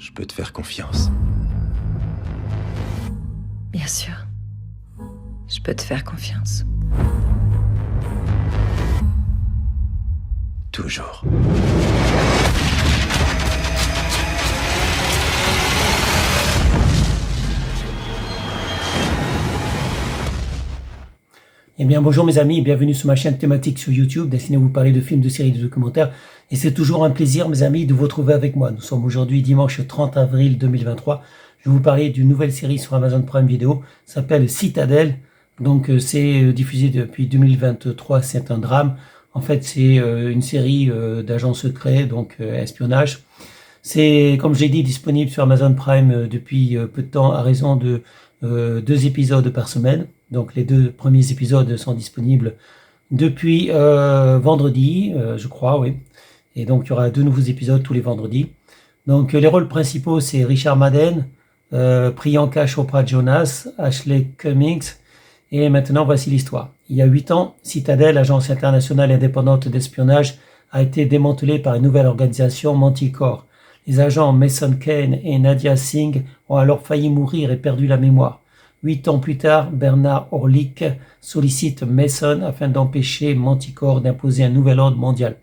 Je peux te faire confiance. Bien sûr. Je peux te faire confiance. Toujours. Eh bien, bonjour mes amis, bienvenue sur ma chaîne thématique sur YouTube, destinée à vous parler de films, de séries, de documentaires. Et c'est toujours un plaisir, mes amis, de vous retrouver avec moi. Nous sommes aujourd'hui dimanche 30 avril 2023. Je vais vous parler d'une nouvelle série sur Amazon Prime Video, ça s'appelle Citadel. Donc, c'est diffusé depuis 2023, c'est un drame. En fait, c'est une série d'agents secrets, donc espionnage. C'est, comme j'ai dit, disponible sur Amazon Prime depuis peu de temps, à raison de 2 épisodes par semaine. Donc les 2 premiers épisodes sont disponibles depuis vendredi, je crois, oui. Et donc il y aura 2 nouveaux épisodes tous les vendredis. Donc les rôles principaux, c'est Richard Madden, Priyanka Chopra Jonas, Ashley Cummings. Et maintenant, voici l'histoire. Il y a 8 ans, Citadel, agence internationale indépendante d'espionnage, a été démantelée par une nouvelle organisation, Manticore. Les agents Mason Kane et Nadia Singh ont alors failli mourir et perdu la mémoire. 8 ans plus tard, Bernard Orlick sollicite Mason afin d'empêcher Manticore d'imposer un nouvel ordre mondial.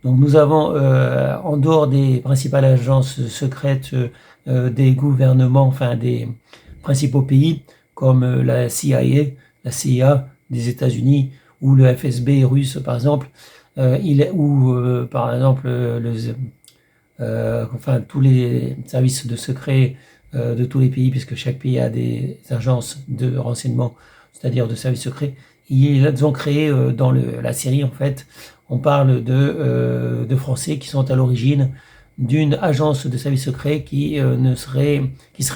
Donc nous avons, en dehors des principales agences secrètes des gouvernements, enfin des principaux pays, comme la CIA, la CIA des États-Unis ou le FSB russe par exemple, par exemple enfin tous les services de secret de tous les pays, puisque chaque pays a des agences de renseignement, c'est-à-dire de services secrets. Ils ont créé dans la série, en fait, on parle de Français qui sont à l'origine d'une agence de services secrets qui serait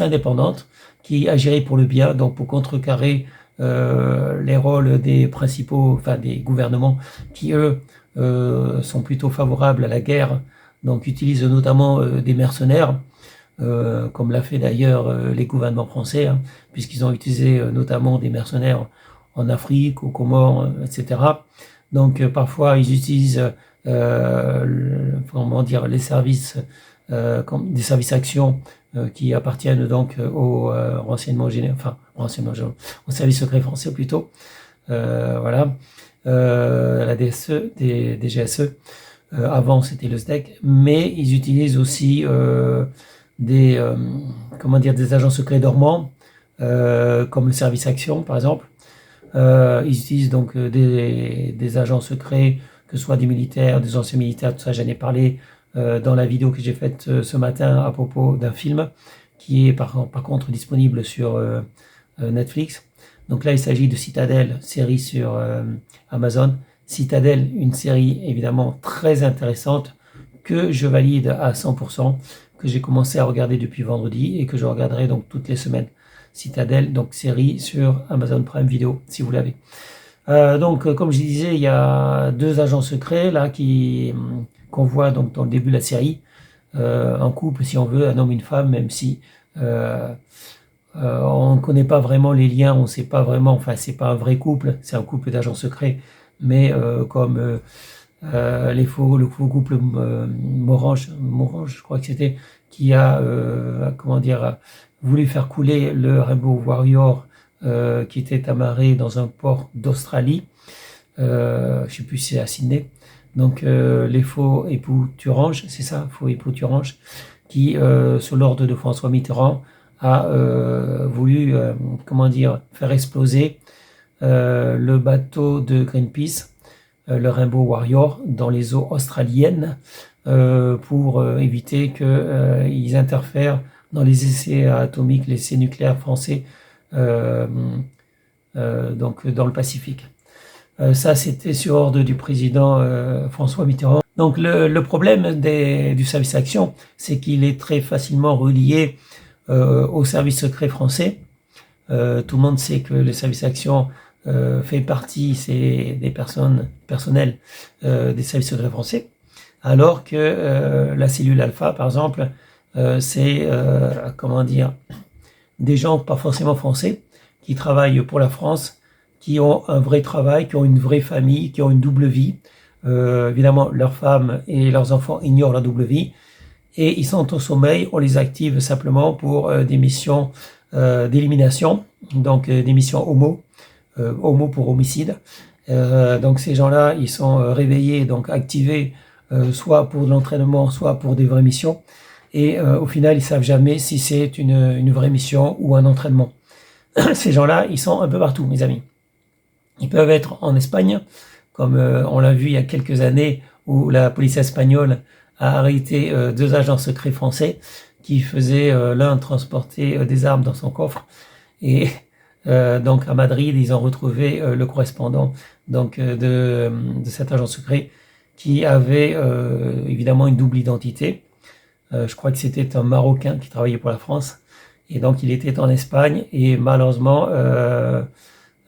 indépendante, qui agirait pour le bien, donc pour contrecarrer les rôles des principaux, enfin des gouvernements qui eux sont plutôt favorables à la guerre, donc utilisent notamment des mercenaires. Comme l'a fait d'ailleurs les gouvernements français, hein, puisqu'ils ont utilisé notamment des mercenaires en Afrique, aux Comores, etc. Donc parfois ils utilisent comment dire, les services, des services actions qui appartiennent donc au renseignement général, enfin au service secret français plutôt, voilà, la DSE, des GSE. Avant c'était le SDEC, mais ils utilisent aussi des agents secrets dormants, comme le service action par exemple. Ils utilisent donc des agents secrets, que ce soit des militaires, des anciens militaires, tout ça j'en ai parlé dans la vidéo que j'ai faite ce matin à propos d'un film qui est par contre disponible sur Netflix. Donc là il s'agit de Citadel, série sur Amazon. Citadel, une série évidemment très intéressante que je valide à 100%, que j'ai commencé à regarder depuis vendredi et que je regarderai donc toutes les semaines. Citadel, donc série sur Amazon Prime Video, si vous l'avez. Donc, comme je disais, il y a 2 agents secrets là qu'on voit donc dans le début de la série, un couple, si on veut, un homme et une femme, même si on ne connaît pas vraiment les liens, on ne sait pas vraiment, enfin c'est pas un vrai couple, c'est un couple d'agents secrets, mais comme le faux couple Morange, je crois que c'était, qui a voulu faire couler le Rainbow Warrior qui était amarré dans un port d'Australie, je sais plus si c'est à Sydney. Donc les faux époux Thurange, c'est ça, faux époux Thurange, qui sous l'ordre de François Mitterrand a voulu faire exploser le bateau de Greenpeace, le Rainbow Warrior, dans les eaux australiennes, pour éviter qu'ils interfèrent dans les essais atomiques, les essais nucléaires français, donc dans le Pacifique. Ça, c'était sur ordre du président François Mitterrand. Donc le problème du service action, c'est qu'il est très facilement relié au service secret français. Tout le monde sait que le service action fait partie, c'est des personnels des services secrets français, alors que la cellule alpha, par exemple, c'est des gens pas forcément français qui travaillent pour la France, qui ont un vrai travail, qui ont une vraie famille, qui ont une double vie. Évidemment, leurs femmes et leurs enfants ignorent leur double vie et ils sont au sommeil, on les active simplement pour des missions d'élimination, donc des missions homo pour homicide. Donc ces gens-là, ils sont réveillés, donc activés, soit pour de l'entraînement, soit pour des vraies missions. Et au final, ils savent jamais si c'est une vraie mission ou un entraînement. Ces gens-là, ils sont un peu partout, mes amis. Ils peuvent être en Espagne, comme on l'a vu il y a quelques années, où la police espagnole a arrêté 2 agents secrets français qui faisaient l'un transporter des armes dans son coffre. Et donc à Madrid, ils ont retrouvé le correspondant donc de cet agent secret qui avait évidemment une double identité. Je crois que c'était un Marocain qui travaillait pour la France. Et donc il était en Espagne et malheureusement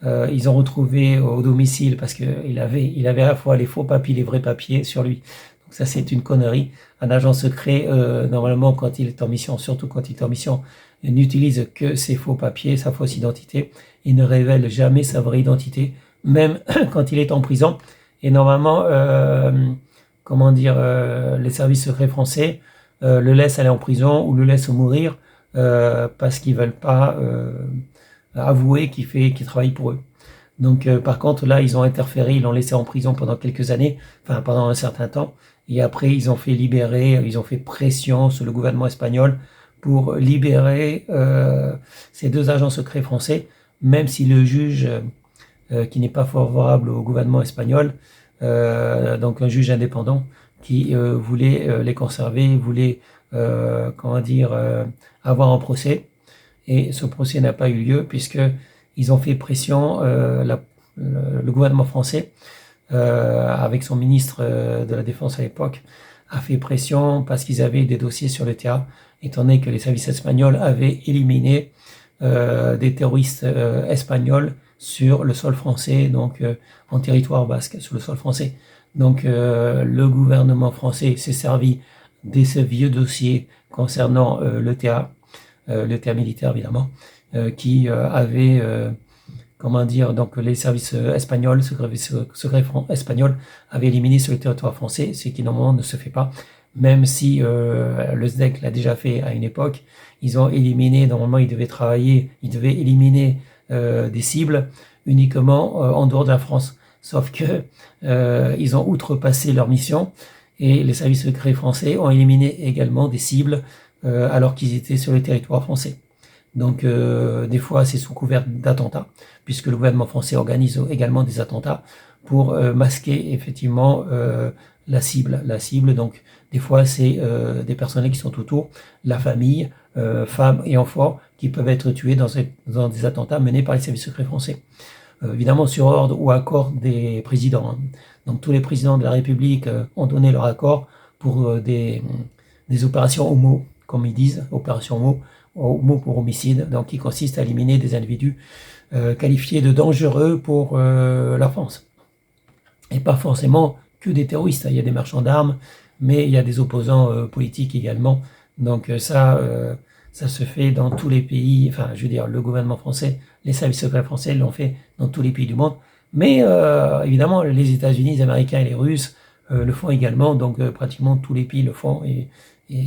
ils ont retrouvé au domicile parce qu'il avait à la fois les faux papiers, les vrais papiers sur lui. Donc ça c'est une connerie. Un agent secret normalement quand il est en mission, surtout quand il est en mission, n'utilise que ses faux papiers, sa fausse identité. Il ne révèle jamais sa vraie identité, même quand il est en prison. Et normalement, les services secrets français le laissent aller en prison ou le laissent mourir parce qu'ils veulent pas avouer qu'il travaille pour eux. Donc par contre là ils ont interféré, ils l'ont laissé en prison pendant quelques années, enfin pendant un certain temps, et après ils ont fait libérer, ils ont fait pression sur le gouvernement espagnol pour libérer ces 2 agents secrets français, même si le juge qui n'est pas favorable au gouvernement espagnol, donc un juge indépendant qui voulait les conserver, voulait avoir un procès. Et ce procès n'a pas eu lieu puisque ils ont fait pression, le gouvernement français, avec son ministre de la Défense à l'époque, a fait pression parce qu'ils avaient des dossiers sur le terrain, étant donné que les services espagnols avaient éliminé des terroristes espagnols sur le sol français, donc en territoire basque, sur le sol français. Donc le gouvernement français s'est servi de ce vieux dossier concernant le TA militaire évidemment, qui avait, donc les services espagnols, secrets espagnols avaient éliminé sur le territoire français, ce qui normalement ne se fait pas, même si le SDEC l'a déjà fait à une époque. Ils ont éliminé, normalement ils devaient éliminer des cibles uniquement en dehors de la France. Sauf que ils ont outrepassé leur mission et les services secrets français ont éliminé également des cibles alors qu'ils étaient sur le territoire français. Donc des fois c'est sous couvert d'attentats, puisque le gouvernement français organise également des attentats pour masquer effectivement la cible. Donc des fois c'est des personnels qui sont autour, la famille, femmes et enfants, qui peuvent être tués dans des attentats menés par les services secrets français. Évidemment sur ordre ou accord des présidents. Donc tous les présidents de la République ont donné leur accord pour des opérations homo, comme ils disent, opération homo pour homicide, donc qui consiste à éliminer des individus qualifiés de dangereux pour la France. Et pas forcément que des terroristes, il y a des marchands d'armes, mais il y a des opposants politiques également. Donc ça se fait dans tous les pays, enfin je veux dire le gouvernement français, les services secrets français l'ont fait dans tous les pays du monde. Mais évidemment les États-Unis, les Américains et les Russes le font également, donc pratiquement tous les pays le font. Et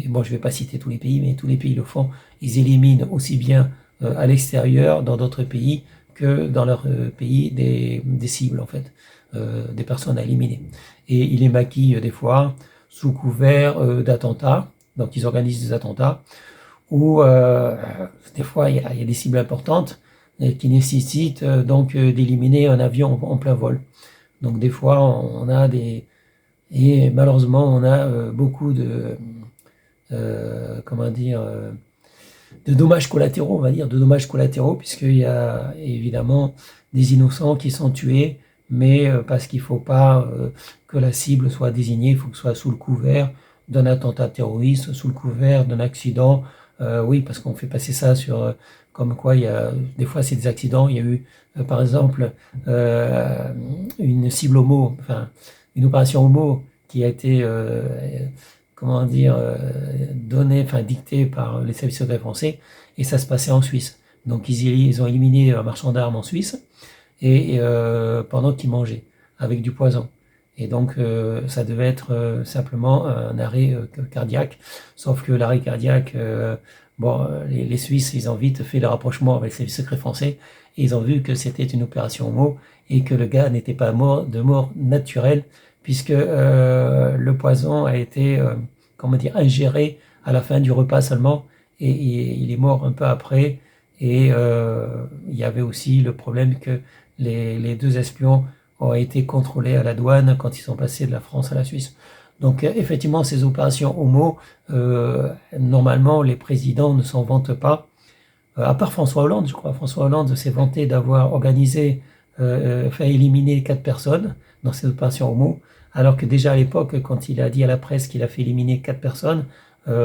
bon, je ne vais pas citer tous les pays, mais tous les pays le font. Ils éliminent aussi bien à l'extérieur, dans d'autres pays, que dans leur pays, des cibles, en fait, des personnes à éliminer. Et ils les maquillent des fois sous couvert d'attentats. Donc ils organisent des attentats où des fois il y a des cibles importantes qui nécessitent donc d'éliminer un avion en plein vol. Donc des fois on a et malheureusement on a beaucoup de de dommages collatéraux, on va dire, de dommages collatéraux, puisqu'il y a évidemment des innocents qui sont tués, mais parce qu'il ne faut pas que la cible soit désignée, il faut que ce soit sous le couvert d'un attentat terroriste, sous le couvert d'un accident. Oui, parce qu'on fait passer ça sur comme quoi il y a des fois c'est des accidents. Il y a eu par exemple une cible homo, enfin une opération homo qui a été dictée par les services secrets français, et ça se passait en Suisse. Donc ils ont éliminé un marchand d'armes en Suisse et pendant qu'il mangeait avec du poison. Et donc, ça devait être simplement un arrêt cardiaque. Sauf que l'arrêt cardiaque, les Suisses, ils ont vite fait le rapprochement avec les services secrets français. Et ils ont vu que c'était une opération homo et que le gars n'était pas mort de mort naturelle, puisque le poison a été, ingéré à la fin du repas seulement. Et il est mort un peu après. Et il y avait aussi le problème que les deux espions ont été contrôlés à la douane quand ils sont passés de la France à la Suisse. Donc effectivement, ces opérations homo, normalement, les présidents ne s'en vantent pas. À part François Hollande, je crois. François Hollande s'est vanté d'avoir organisé, fait éliminer 4 personnes dans ces opérations homo, alors que déjà à l'époque, quand il a dit à la presse qu'il a fait éliminer 4 personnes,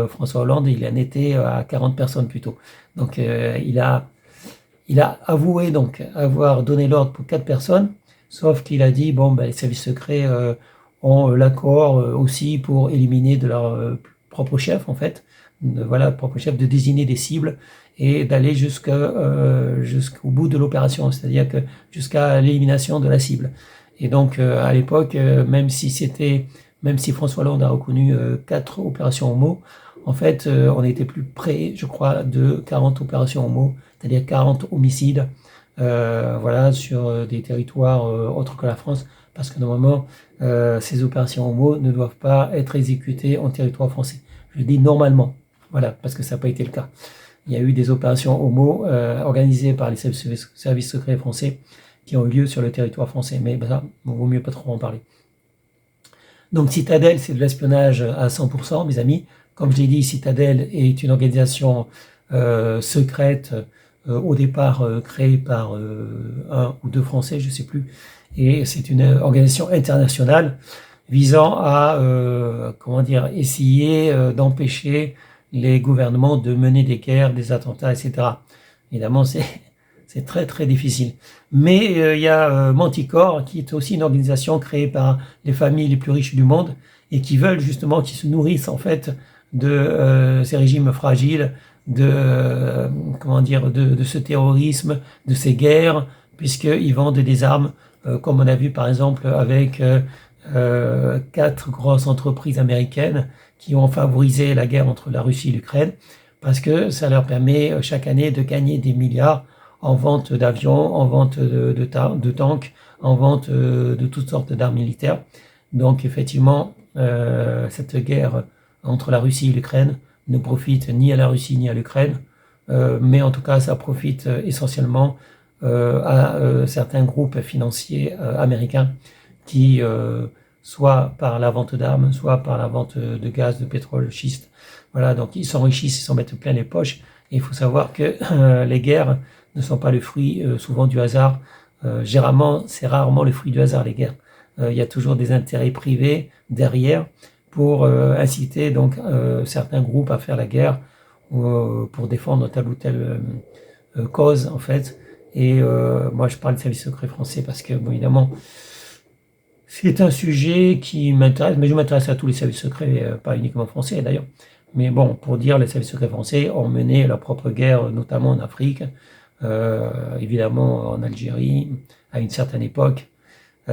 François Hollande, il en était à 40 personnes plutôt. Donc il a avoué donc avoir donné l'ordre pour 4 personnes, sauf qu'il a dit les services secrets ont l'accord aussi pour éliminer de leur propre chef en fait, propre chef, de désigner des cibles et d'aller jusqu'au bout de l'opération, c'est-à-dire que jusqu'à l'élimination de la cible. Et donc à l'époque, même si François Hollande a reconnu 4 opérations homo, en fait, on était plus près, je crois, de 40 opérations homo, c'est-à-dire 40 homicides, sur des territoires autres que la France, parce que normalement, ces opérations homo ne doivent pas être exécutées en territoire français. Je dis normalement, parce que ça n'a pas été le cas. Il y a eu des opérations homo organisées par les services secrets français qui ont eu lieu sur le territoire français, mais ça, il vaut mieux pas trop en parler. Donc Citadel, c'est de l'espionnage à 100%, mes amis. Comme je l'ai dit, Citadel est une organisation secrète, au départ créée par 1 ou 2 Français, je ne sais plus, et c'est une organisation internationale visant à essayer d'empêcher les gouvernements de mener des guerres, des attentats, etc. Évidemment, c'est très très difficile. Mais il y a Manticore, qui est aussi une organisation créée par les familles les plus riches du monde et qui veulent justement, qui se nourrissent en fait de ces régimes fragiles, de ce terrorisme, de ces guerres, puisqu'ils vendent des armes, comme on a vu par exemple avec 4 grosses entreprises américaines qui ont favorisé la guerre entre la Russie et l'Ukraine, parce que ça leur permet chaque année de gagner des milliards en vente d'avions, en vente de tanks, en vente de toutes sortes d'armes militaires. Donc effectivement, cette guerre entre la Russie et l'Ukraine ne profite ni à la Russie ni à l'Ukraine, mais en tout cas ça profite essentiellement à certains groupes financiers américains qui, soit par la vente d'armes, soit par la vente de gaz, de pétrole, schiste, donc ils s'enrichissent, ils s'en mettent plein les poches. Et il faut savoir que les guerres ne sont pas le fruit souvent du hasard. Généralement, c'est rarement le fruit du hasard, les guerres. Il y a toujours des intérêts privés derrière pour inciter donc certains groupes à faire la guerre pour défendre telle ou telle cause en fait. Et moi je parle de services secrets français parce que évidemment c'est un sujet qui m'intéresse, mais je m'intéresse à tous les services secrets, pas uniquement français d'ailleurs. Mais bon, pour dire, les services secrets français ont mené leur propre guerre, notamment en Afrique, évidemment en Algérie, à une certaine époque, au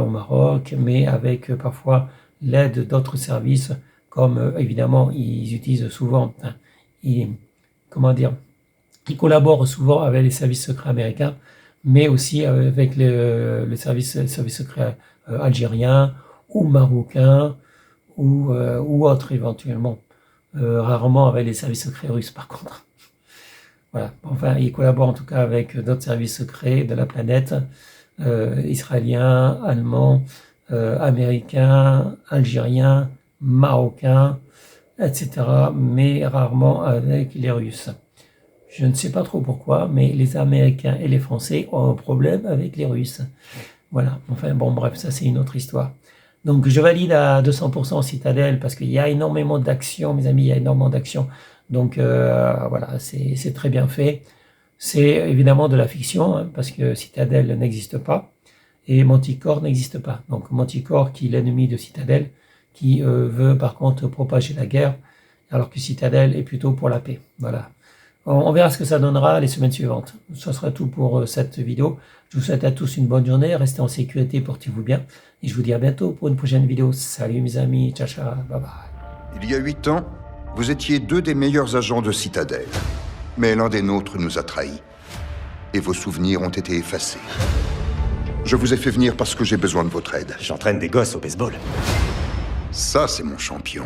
Maroc, mais avec parfois l'aide d'autres services, comme évidemment ils utilisent souvent, ils collaborent souvent avec les services secrets américains, mais aussi avec le service secret algérien ou marocain ou autre éventuellement. Rarement avec les services secrets russes par contre. Ils collaborent en tout cas avec d'autres services secrets de la planète, israéliens, allemands, américains, algériens, marocains, etc. mais rarement avec les Russes. Je ne sais pas trop pourquoi, mais les Américains et les Français ont un problème avec les Russes. Ça c'est une autre histoire. Donc je valide à 200% Citadel parce qu'il y a énormément d'actions, mes amis, il y a énormément d'actions. Donc c'est très bien fait. C'est évidemment de la fiction, parce que Citadel n'existe pas et Manticore n'existe pas. Donc Manticore qui est l'ennemi de Citadel, qui veut par contre propager la guerre, alors que Citadel est plutôt pour la paix. On verra ce que ça donnera les semaines suivantes. Ce sera tout pour cette vidéo. Je vous souhaite à tous une bonne journée. Restez en sécurité, portez-vous bien. Et je vous dis à bientôt pour une prochaine vidéo. Salut mes amis. Ciao, ciao. Bye bye. Il y a 8 ans, vous étiez 2 des meilleurs agents de Citadel. Mais l'un des nôtres nous a trahis. Et vos souvenirs ont été effacés. Je vous ai fait venir parce que j'ai besoin de votre aide. J'entraîne des gosses au baseball. Ça, c'est mon champion.